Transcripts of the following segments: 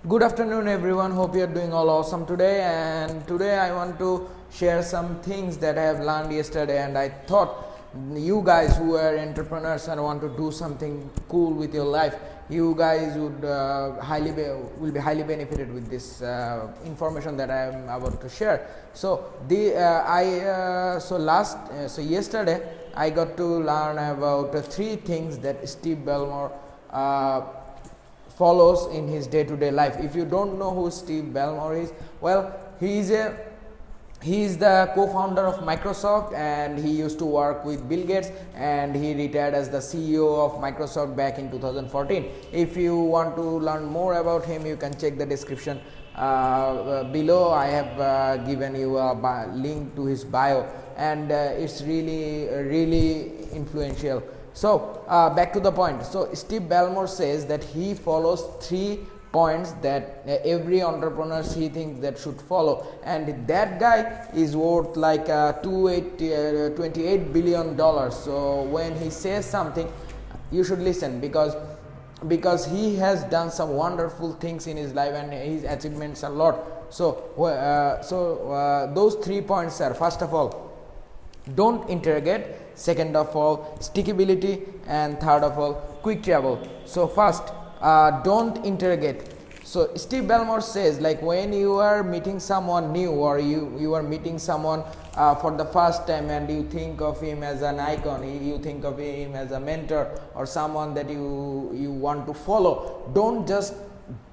Good afternoon everyone, hope you are doing all awesome today, and today I want to share some things that I have learned yesterday, and I thought you guys who are entrepreneurs and want to do something cool with your life, you guys would will be highly benefited with this information that I am about to share. So yesterday I got to learn about three things that Steve Ballmer follows in his day-to-day life. If you don't know who Steve Ballmer is, well, he is the co-founder of Microsoft, and he used to work with Bill Gates, and he retired as the CEO of Microsoft back in 2014. If you want to learn more about him, you can check the description below. I have given you a link to his bio, and it's really influential. So back to the point. So Steve Ballmer says that he follows 3 points that every entrepreneur he thinks that should follow, and that guy is worth like $28 billion. So when he says something, you should listen, because he has done some wonderful things in his life and his achievements a lot. So those 3 points are: first of all, don't interrogate; second of all, stickability; and third of all, quick travel. So first, don't interrogate. So Steve Ballmer says, like, when you are meeting someone new, or you are meeting someone for the first time, and you think of him as an icon, you think of him as a mentor or someone that you want to follow, don't just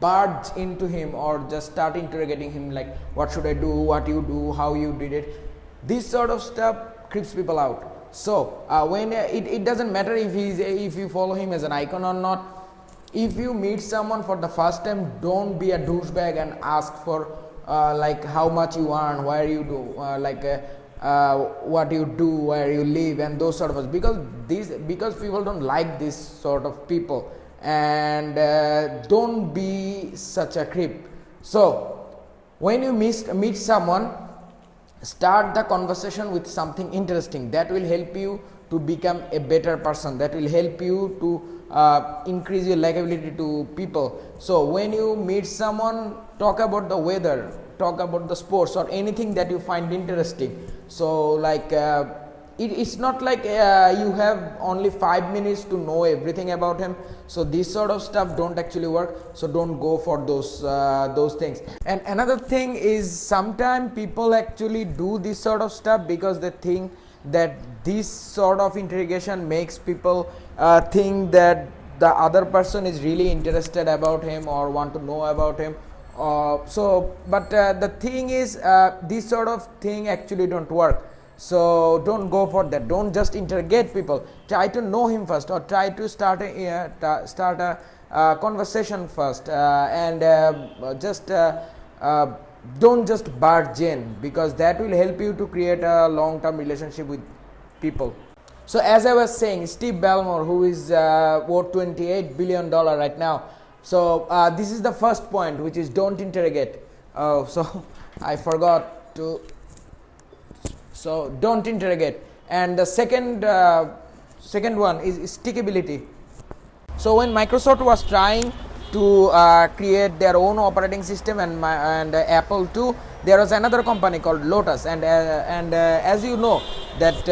barge into him or just start interrogating him, like, what should I do, what you do, how you did it. This sort of stuff creeps people out. So when it doesn't matter if you follow him as an icon or not. If you meet someone for the first time, don't be a douchebag and ask for like how much you earn, where you do, what you do, where you live, and those sort of things, because people don't like this sort of people, and don't be such a creep. So when you meet someone, start the conversation with something interesting that will help you to become a better person, that will help you to increase your likability to people. So when you meet someone, talk about the weather, talk about the sports, or anything that you find interesting. So like it's not like you have only 5 minutes to know everything about him. So this sort of stuff don't actually work, so don't go for those things. And another thing is, sometimes people actually do this sort of stuff because they think that this sort of interrogation makes people think that the other person is really interested about him or want to know about him. But the thing is, this sort of thing actually don't work. So don't go for that. Don't just interrogate people. Try to know him first, or try to start a conversation first, and don't just barge in, because that will help you to create a long-term relationship with people. So as I was saying, Steve Ballmer, who is worth $28 billion right now. So this is the first point, which is don't interrogate. So I forgot to. So don't interrogate. And the second one is stickability. So when Microsoft was trying to create their own operating system, and Apple too, there was another company called Lotus, and as you know that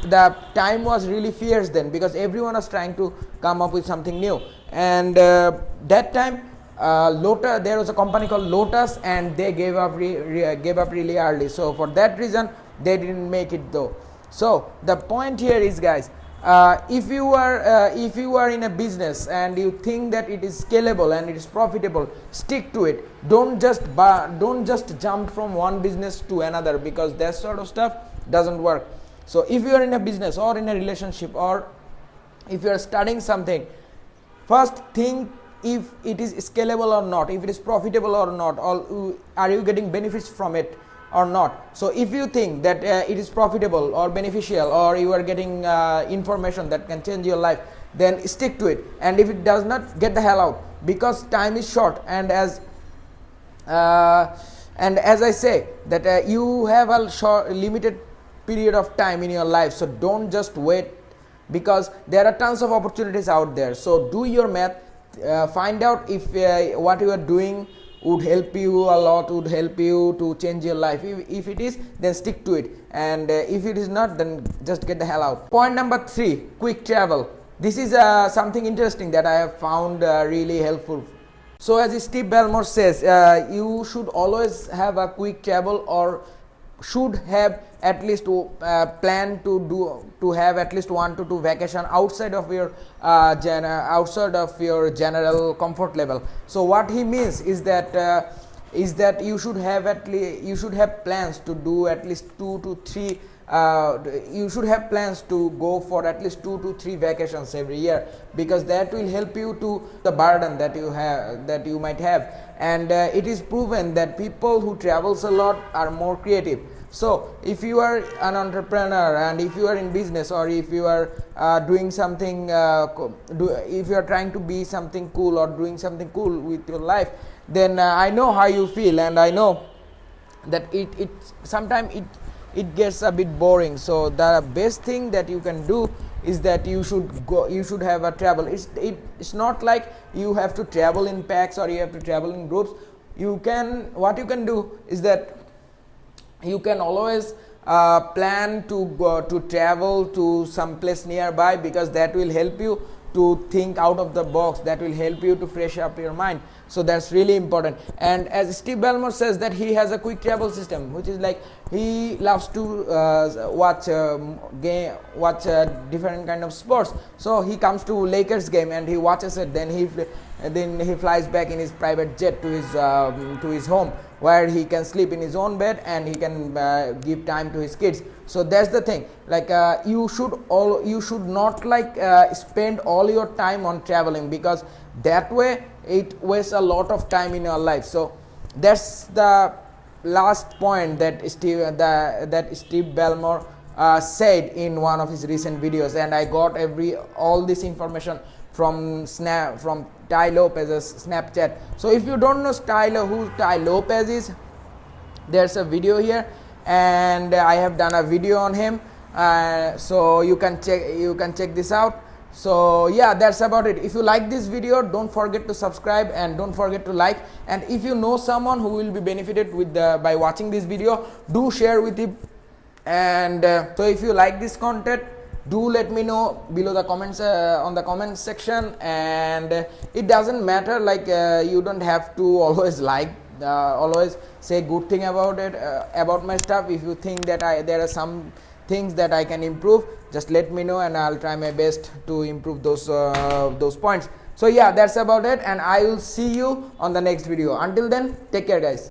the time was really fierce then, because everyone was trying to come up with something new. And that time Lotus, there was a company called Lotus, and they gave up really early. So for that reason they didn't make it though. So the point here is, guys, if you are in a business and you think that it is scalable and it is profitable, stick to it. Don't just jump from one business to another, because that sort of stuff doesn't work. So if you are in a business or in a relationship, or if you are studying something, first think if it is scalable or not, if it is profitable or not, or are you getting benefits from it or not. So if you think that it is profitable or beneficial, or you are getting information that can change your life, then stick to it. And if it does not, get the hell out, because time is short. And as I say that you have a limited period of time in your life, so don't just wait, because there are tons of opportunities out there. So do your math, find out if what you are doing would help you a lot, would help you to change your life. If it is, then stick to it, and if it is not, then just get the hell out. Point number 3, quick travel. This is something interesting that I have found really helpful. So as Steve Ballmer says, you should always have a quick travel, or should have at least plan to have at least 1 to 2 vacation outside of your general comfort level. So what he means is that you should have plans to do at least 2 to 3 you should have plans to go for at least 2 to 3 vacations every year, because that will help you to the burden that you might have. And it is proven that people who travels a lot are more creative. So if you are an entrepreneur, and if you are in business, or if you are doing something if you are trying to be something cool or doing something cool with your life, then I know how you feel, and I know that it sometimes it gets a bit boring. So the best thing that you can do is that you should have a travel. It's not like you have to travel in packs, or you have to travel in groups. What you can do is that you can always plan to go to travel to some place nearby, because that will help you to think out of the box, that will help you to fresh up your mind. So that's really important. And as Steve Ballmer says, that he has a quick travel system, which is like he loves to watch different kind of sports. So he comes to Lakers game and he watches it, then he flies back in his private jet to his home, where he can sleep in his own bed and he can give time to his kids. So that's the thing, like you should not like spend all your time on traveling, because that way it wastes a lot of time in your life. So that's the last point that Steve Ballmer said in one of his recent videos, and I got all this information from Tai Lopez's Snapchat. So if you don't know who Tai Lopez is, there's a video here, and I have done a video on him, so you can check this out. So yeah, that's about it. If you like this video, don't forget to subscribe and don't forget to like, and if you know someone who will be benefited by watching this video, do share with him. And so if you like this content, do let me know below the comments on the comment section. And it doesn't matter, like you don't have to always always say good thing about it, about my stuff. If you think that there are some things that I can improve, just let me know, and I'll try my best to improve those points. So yeah, that's about it, and I will see you on the next video. Until then, take care guys.